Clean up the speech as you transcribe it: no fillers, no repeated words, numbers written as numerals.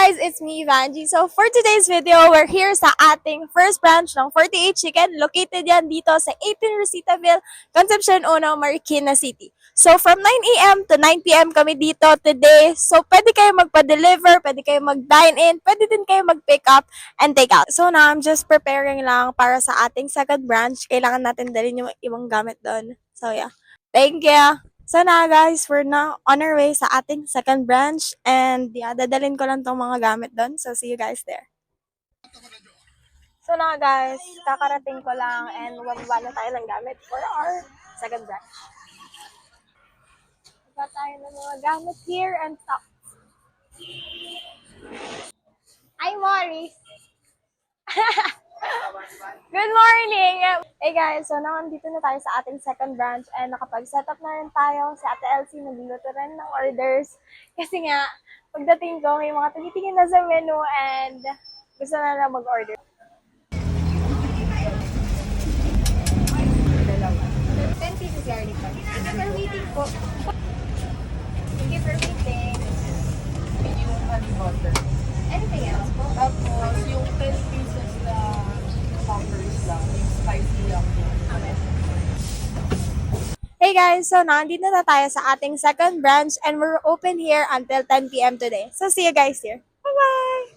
guys, it's me, Vanji. So for today's video, we're here sa ating first branch ng 48 Chicken. Located yan dito sa 18 Rositaville, Concepcion 1, Marikina City. So from 9 a.m. to 9 p.m. kami dito today. So pwede kayo magpa-deliver, pwede kayo mag-dine-in, pwede din kayo mag-pick up and take out. So now I'm just preparing lang para sa ating second branch. Kailangan natin dalhin yung ibang gamit doon. So yeah. Thank you! So na guys, we're now on our way sa ating second branch and yeah, dadalhin ko lang tong mga gamit doon. So see you guys there. So na guys, kakarating ko lang and bababa na tayo ng gamit for our second branch. Baba tayo ng mga gamit here and stop. Hi Maury! Good morning! Hey guys, so nandito na tayo sa ating second branch and nakapag-set up na rin tayo. Si Ate Elsie nagluluto rin ng orders. Kasi nga, pagdating ko, may mga tumitingin na sa menu and gusto na lang mag-order. 10 pieces garlic pa. Thank you for waiting po. Thank you for waiting. Yung honey butter. Anything else po? Tapos, yung 10 pieces na poppers lang, yung spicy lang. Okay. Hey guys, so nandito na tayo sa ating second branch and we're open here until 10 p.m. today. So see you guys here. Bye-bye!